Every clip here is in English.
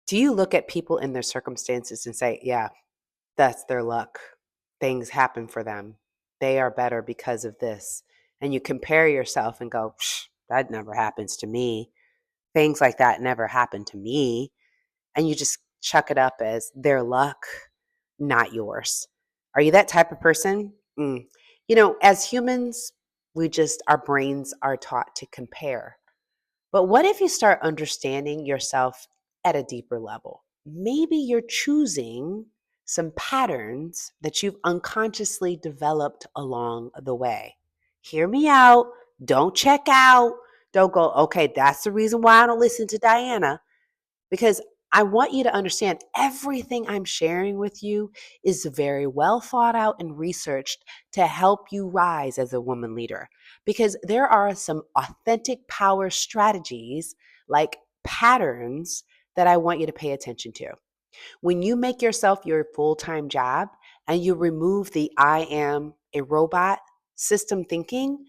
Do you look at people and their circumstances and say, yeah, that's their luck? Things happen for them. They are better because of this. And you compare yourself and go, Psh, that never happens to me. Things like that never happen to me. And you just chuck it up as their luck, not yours. Are you that type of person? As humans, our brains are taught to compare. But what if you start understanding yourself at a deeper level? Maybe you're choosing some patterns that you've unconsciously developed along the way. Hear me out. Don't check out. Don't go, okay, that's the reason why I don't listen to Diana. Because I want you to understand everything I'm sharing with you is very well thought out and researched to help you rise as a woman leader. Because there are some authentic power strategies, like patterns, that I want you to pay attention to. When you make yourself your full time job and you remove the I am a robot system thinking,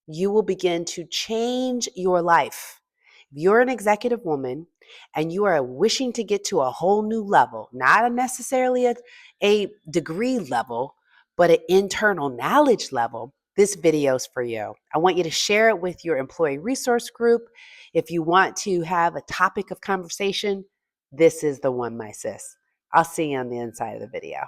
you will begin to change your life. If you're an executive woman and you are wishing to get to a whole new level, not necessarily a degree level, but an internal knowledge level, this video is for you. I want you to share it with your employee resource group. If you want to have a topic of conversation, this is the one, my sis. I'll see you on the inside of the video.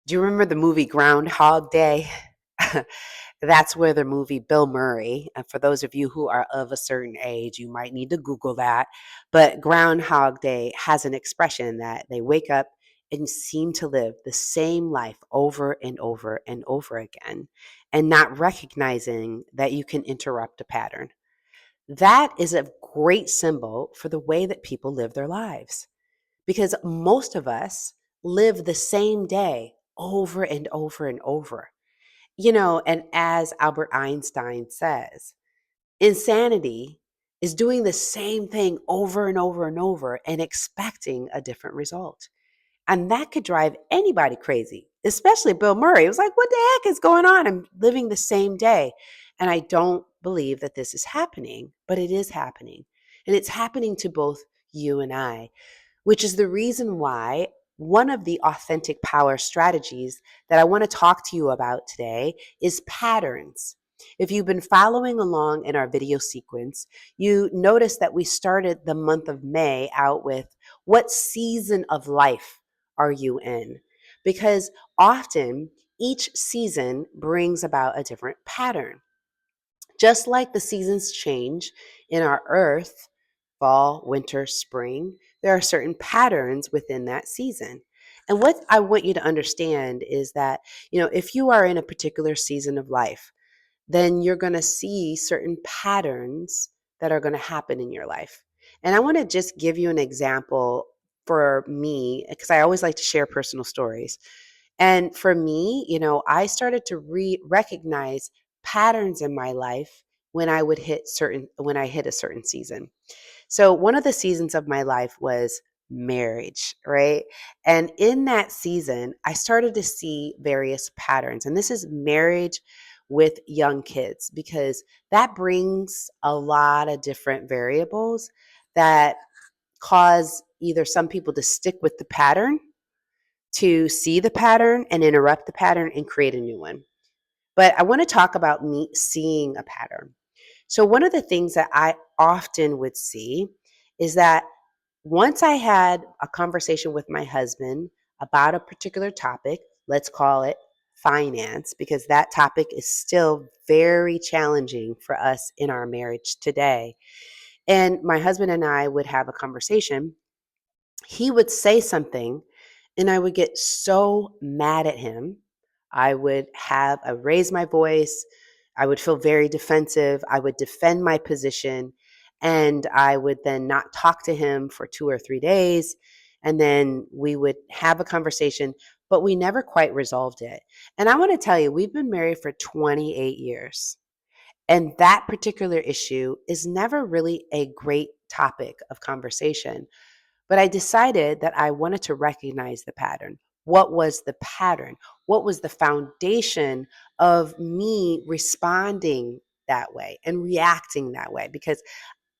Do you remember the movie Groundhog Day? That's where the movie Bill Murray, and for those of you who are of a certain age, you might need to Google that. But Groundhog Day has an expression that they wake up and seem to live the same life over and over and over again, and not recognizing that you can interrupt a pattern. That is a great symbol for the way that people live their lives, because most of us live the same day over and over and over. And as Albert Einstein says, insanity is doing the same thing over and over and over and expecting a different result. And that could drive anybody crazy, especially Bill Murray. It was like, what the heck is going on? I'm living the same day. And I don't believe that this is happening, but it is happening. And it's happening to both you and I, which is the reason why one of the authentic power strategies that I want to talk to you about today is patterns. If you've been following along in our video sequence, you notice that we started the month of May out with what season of life are you in? Because often each season brings about a different pattern. Just like the seasons change in our earth, fall, winter, spring, there are certain patterns within that season. And what I want you to understand is that, if you are in a particular season of life, then you're going to see certain patterns that are going to happen in your life. And I want to just give you an example for me, because I always like to share personal stories. And for me, I started to recognize patterns in my life when I hit a certain season. So one of the seasons of my life was marriage, right? And in that season, I started to see various patterns. And this is marriage with young kids, because that brings a lot of different variables that cause either some people to stick with the pattern, to see the pattern and interrupt the pattern and create a new one. But I want to talk about me seeing a pattern. So one of the things that I often would see is that once I had a conversation with my husband about a particular topic, let's call it finance, because that topic is still very challenging for us in our marriage today. And my husband and I would have a conversation. He would say something and I would get so mad at him. I raise my voice. I would feel very defensive. I would defend my position, and I would then not talk to him for 2 or 3 days. And then we would have a conversation, but we never quite resolved it. And I want to tell you, we've been married for 28 years. And that particular issue is never really a great topic of conversation. But I decided that I wanted to recognize the pattern. What was the pattern? What was the foundation of me responding that way and reacting that way, because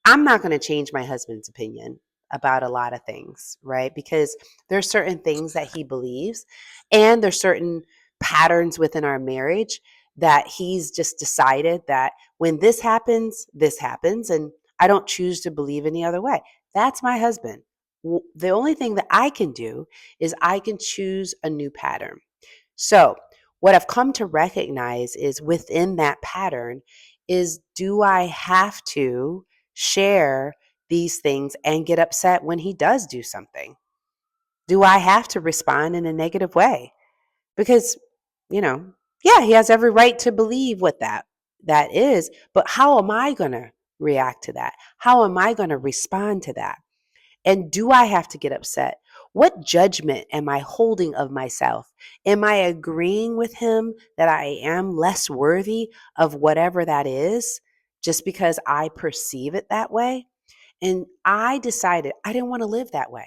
I'm not going to change my husband's opinion about a lot of things, right? Because there's certain things that he believes, and there's certain patterns within our marriage that he's just decided that when this happens, and I don't choose to believe any other way. That's my husband. The only thing that I can do is I can choose a new pattern. So, what I've come to recognize is within that pattern is, do I have to share these things and get upset when he does do something? Do I have to respond in a negative way? Because, you know, yeah, he has every right to believe what that is, but how am I going to react to that? How am I going to respond to that? And do I have to get upset? What judgment am I holding of myself? Am I agreeing with him that I am less worthy of whatever that is just because I perceive it that way? And I decided I didn't want to live that way.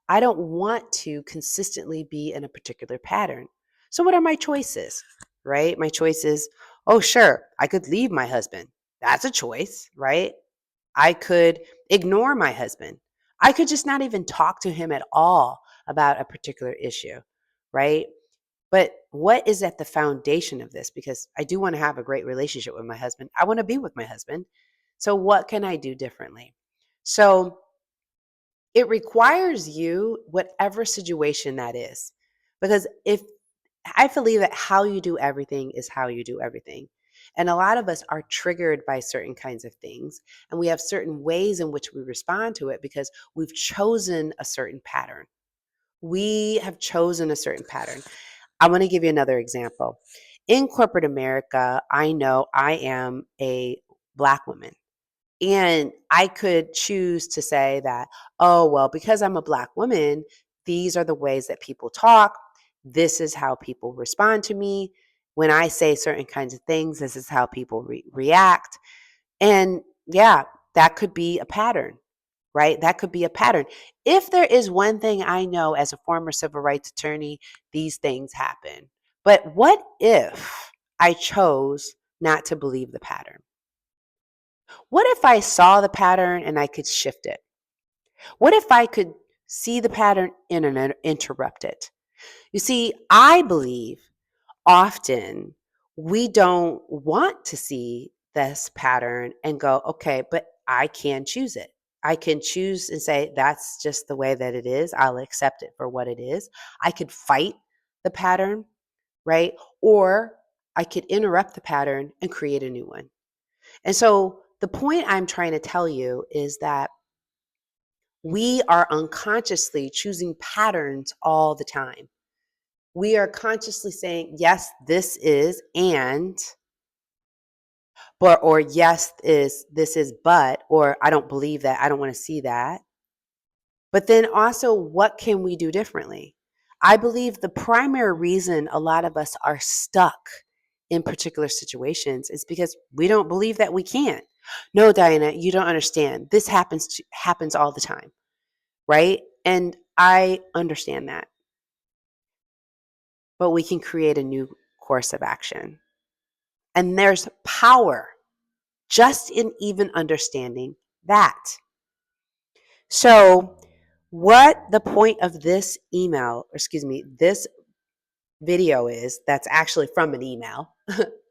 I don't want to consistently be in a particular pattern. So, what are my choices? Right? My choice is, oh, sure, I could leave my husband. That's a choice, right? I could ignore my husband. I could just not even talk to him at all about a particular issue, right? But what is at the foundation of this? Because I do want to have a great relationship with my husband. I want to be with my husband. So, what can I do differently? So, it requires you, whatever situation that is. Because if I believe that how you do everything is how you do everything. And a lot of us are triggered by certain kinds of things. And we have certain ways in which we respond to it because we've chosen a certain pattern. We have chosen a certain pattern. I want to give you another example. In corporate America, I know I am a Black woman. And I could choose to say that, oh, well, because I'm a Black woman, these are the ways that people talk. This is how people respond to me. When I say certain kinds of things, this is how people react. And yeah, that could be a pattern, right? That could be a pattern. If there is one thing I know as a former civil rights attorney, these things happen. But what if I chose not to believe the pattern? What if I saw the pattern and I could shift it? What if I could see the pattern and interrupt it? You see, I believe often we don't want to see this pattern and go, okay, but I can choose it. I can choose and say, that's just the way that it is. I'll accept it for what it is. I could fight the pattern, right? Or I could interrupt the pattern and create a new one. And so the point I'm trying to tell you is that we are unconsciously choosing patterns all the time. We are consciously saying, yes, this is, and, but, or yes, this is, but, or I don't believe that. I don't want to see that. But then also, what can we do differently? I believe the primary reason a lot of us are stuck in particular situations is because we don't believe that we can. No, Diana, you don't understand. This happens all the time, right? And I understand that. But we can create a new course of action. And there's power just in even understanding that. So, what the point of this this video is, that's actually from an email.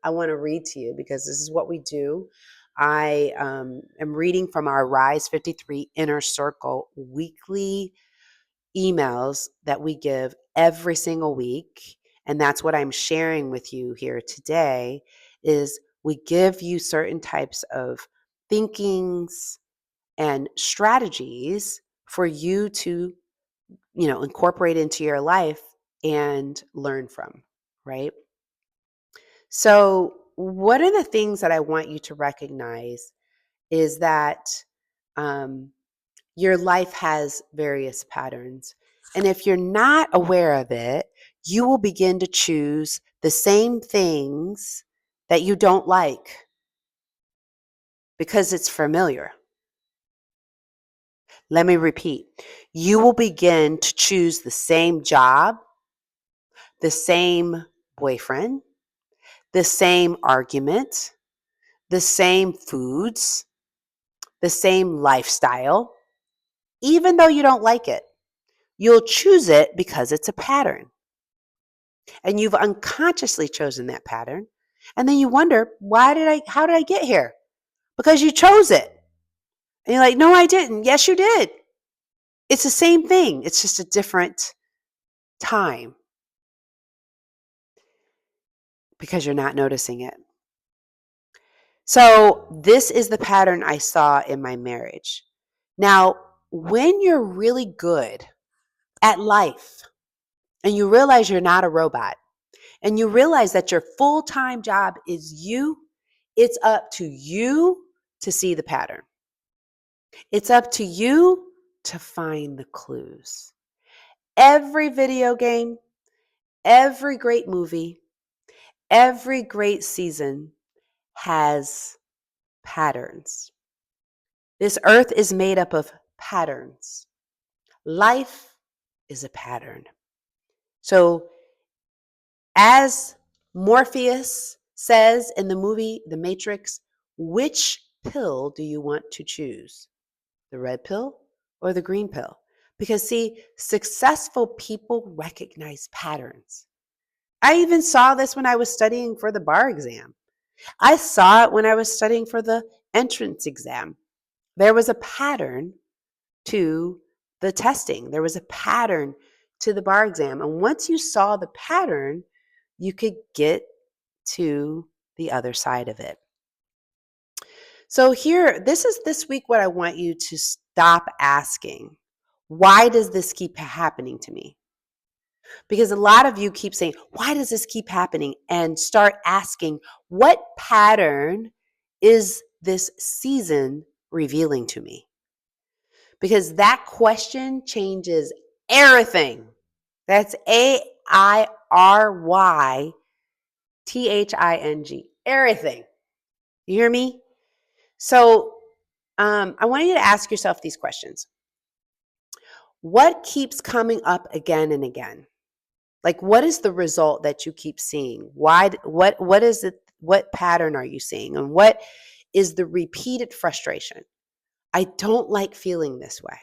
I want to read to you because this is what we do. I am reading from our Rise 53 Inner Circle weekly emails that we give every single week. And that's what I'm sharing with you here today is we give you certain types of thinkings and strategies for you to, incorporate into your life and learn from, right? So, one of the things that I want you to recognize is that um, your life has various patterns. And if you're not aware of it, you will begin to choose the same things that you don't like because it's familiar. Let me repeat. You will begin to choose the same job, the same boyfriend, the same argument, the same foods, the same lifestyle, even though you don't like it. You'll choose it because it's a pattern. And you've unconsciously chosen that pattern. And then you wonder, how did I get here? Because you chose it. And you're like, no, I didn't. Yes, you did. It's the same thing. It's just a different time because you're not noticing it. So this is the pattern I saw in my marriage. Now, when you're really good at life and you realize you're not a robot and you realize that your full-time job is you, it's up to you to see the pattern. It's up to you to find the clues. Every video game, every great movie, every great season has patterns. This earth is made up of patterns. Life is a pattern. So, as Morpheus says in the movie The Matrix, which pill do you want to choose? The red pill or the green pill? Because, see, successful people recognize patterns. I even saw this when I was studying for the bar exam. I saw it when I was studying for the entrance exam. There was a pattern to the testing. There was a pattern to the bar exam. And once you saw the pattern, you could get to the other side of it. So this week what I want you to stop asking. Why does this keep happening to me? Because a lot of you keep saying, why does this keep happening? And start asking, what pattern is this season revealing to me? Because that question changes everything. That's AIRYTHING. Everything. You hear me? So I want you to ask yourself these questions. What keeps coming up again and again? Like, what is the result that you keep seeing? What is it? What pattern are you seeing? And what is the repeated frustration? I don't like feeling this way.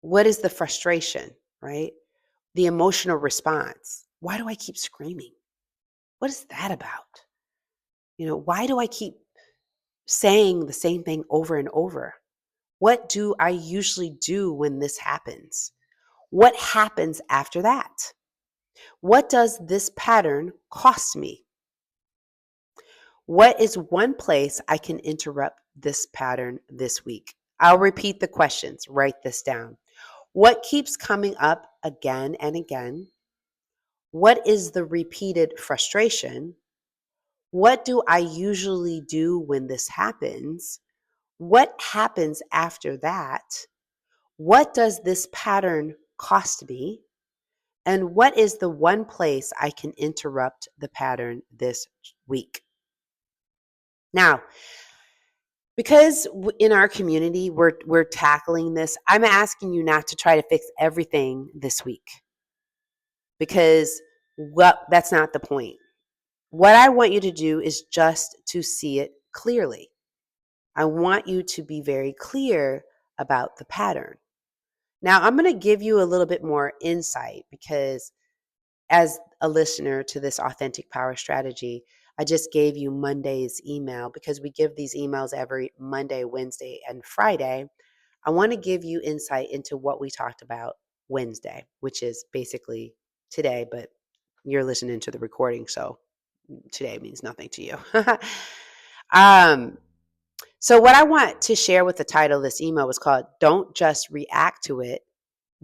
What is the frustration, right? The emotional response. Why do I keep screaming? What is that about? Why do I keep saying the same thing over and over? What do I usually do when this happens? What happens after that? What does this pattern cost me? What is one place I can interrupt this pattern this week? I'll repeat the questions. Write this down. What keeps coming up again and again? What is the repeated frustration? What do I usually do when this happens? What happens after that? What does this pattern cost me? And what is the one place I can interrupt the pattern this week? Now, because in our community, we're tackling this, I'm asking you not to try to fix everything this week because that's not the point. What I want you to do is just to see it clearly. I want you to be very clear about the pattern. Now, I'm going to give you a little bit more insight because as a listener to this authentic power strategy, I just gave you Monday's email because we give these emails every Monday, Wednesday, and Friday. I want to give you insight into what we talked about Wednesday, which is basically today, but you're listening to the recording, so today means nothing to you. So what I want to share with the title of this email was called Don't Just React to It,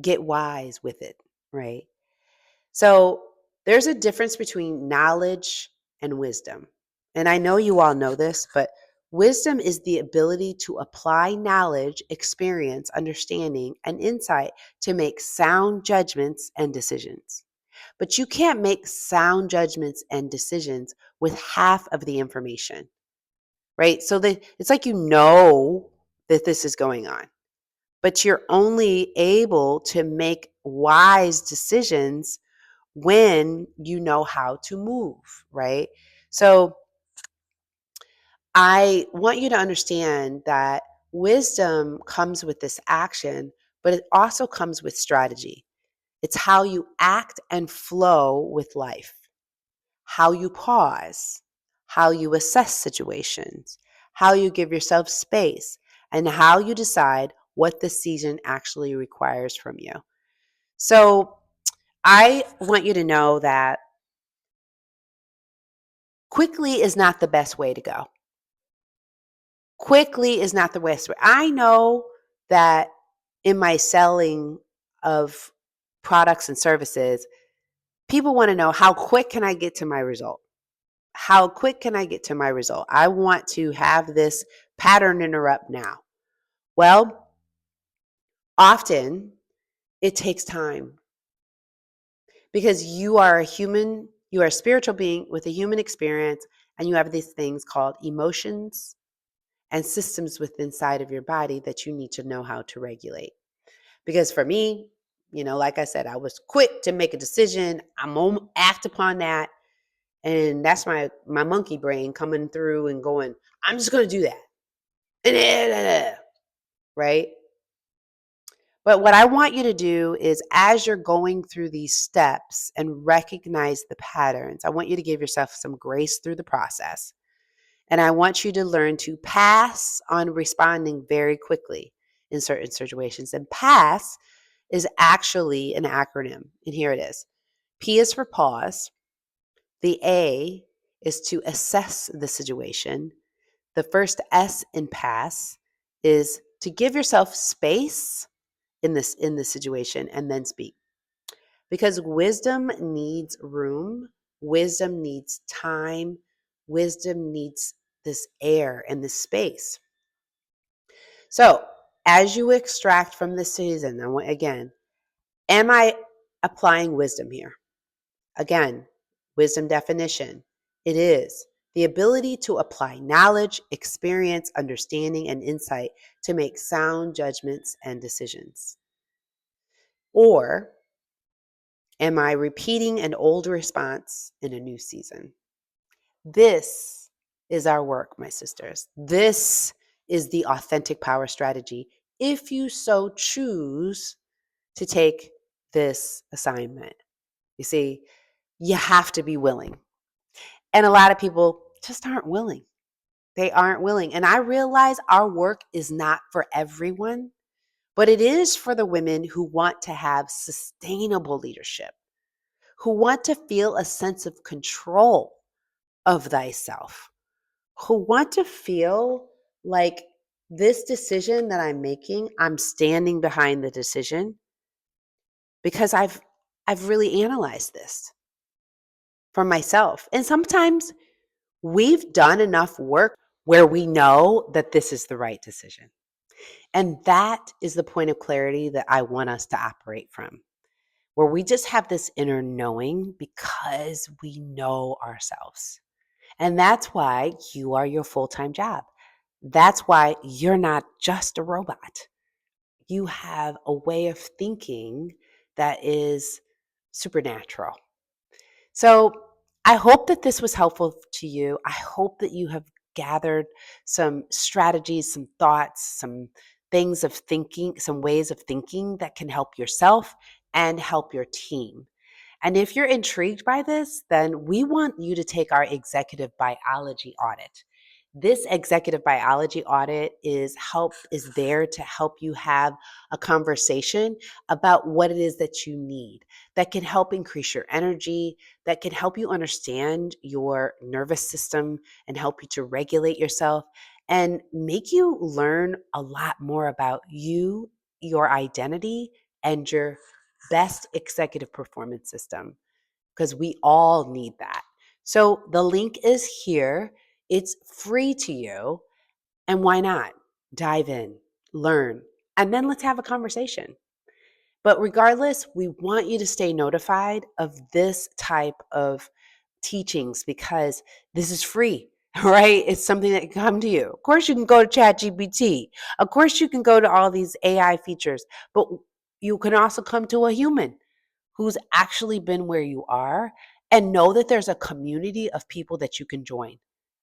Get Wise with It, right? So there's a difference between knowledge and wisdom. And I know you all know this, but wisdom is the ability to apply knowledge, experience, understanding, and insight to make sound judgments and decisions. But you can't make sound judgments and decisions with half of the information, right? So it's like that this is going on, but you're only able to make wise decisions when you know how to move, right? So I want you to understand that wisdom comes with this action, but it also comes with strategy. It's how you act and flow with life, how you pause, how you assess situations, how you give yourself space, and how you decide what the season actually requires from you. So I want you to know that quickly is not the best way to go. Quickly is not the best way. I know that in my selling of products and services, people want to know, how quick can I get to my result? How quick can I get to my result? I want to have this pattern interrupt now. Well, often it takes time because you are a human, you are a spiritual being with a human experience, and you have these things called emotions and systems within inside of your body that you need to know how to regulate. Because for me, like I said, I was quick to make a decision. I'm gonna act upon that, and that's my monkey brain coming through and going, I'm just gonna do that, right? But what I want you to do is, as you're going through these steps and recognize the patterns, I want you to give yourself some grace through the process. And I want you to learn to pass on responding very quickly in certain situations. And pass is actually an acronym. And here it is. P is for pause. The A is to assess the situation. The first S in pass is to give yourself space in the situation and then speak. Because wisdom needs room, wisdom needs time, wisdom needs this air and this space. So, as you extract from this season, again, am I applying wisdom here? Again, wisdom definition. It is the ability to apply knowledge, experience, understanding, and insight to make sound judgments and decisions. Or am I repeating an old response in a new season? This is our work, my sisters. This is the authentic power strategy if you so choose to take this assignment. You see, you have to be willing. And a lot of people just aren't willing. They aren't willing. And I realize our work is not for everyone, but it is for the women who want to have sustainable leadership, who want to feel a sense of control of thyself, who want to feel like this decision that I'm making, I'm standing behind the decision because I've really analyzed this for myself. And sometimes we've done enough work where we know that this is the right decision. And that is the point of clarity that I want us to operate from, where we just have this inner knowing because we know ourselves. And that's why you are your full-time job. That's why you're not just a robot. You have a way of thinking that is supernatural. So I hope that this was helpful to you. I hope that you have gathered some strategies, some thoughts, some things of thinking, some ways of thinking that can help yourself and help your team. And if you're intrigued by this, then we want you to take our executive biology audit. This executive biology audit is there to help you have a conversation about what it is that you need that can help increase your energy, that can help you understand your nervous system and help you to regulate yourself and make you learn a lot more about you, your identity, and your best executive performance system, because we all need that. So the link is here. It's free to you. And why not? Dive in, learn, and then let's have a conversation. But regardless, we want you to stay notified of this type of teachings because this is free, right? It's something that can come to you. Of course, you can go to ChatGPT. Of course, you can go to all these AI features, but you can also come to a human who's actually been where you are and know that there's a community of people that you can join.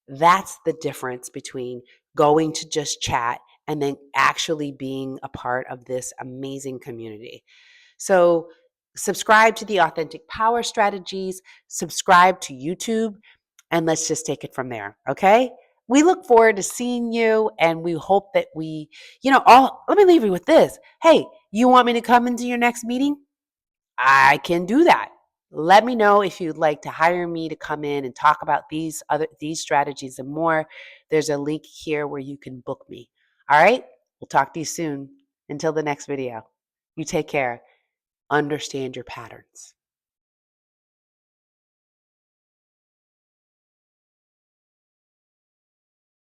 That's the difference between going to just chat and then actually being a part of this amazing community. So, subscribe to the Authentic Power Strategies, subscribe to YouTube, and let's just take it from there. Okay. We look forward to seeing you, and we hope that let me leave you with this. Hey, you want me to come into your next meeting? I can do that. Let me know if you'd like to hire me to come in and talk about these strategies and more. There's a link here where you can book me. All right? We'll talk to you soon. Until the next video. You take care. Understand your patterns.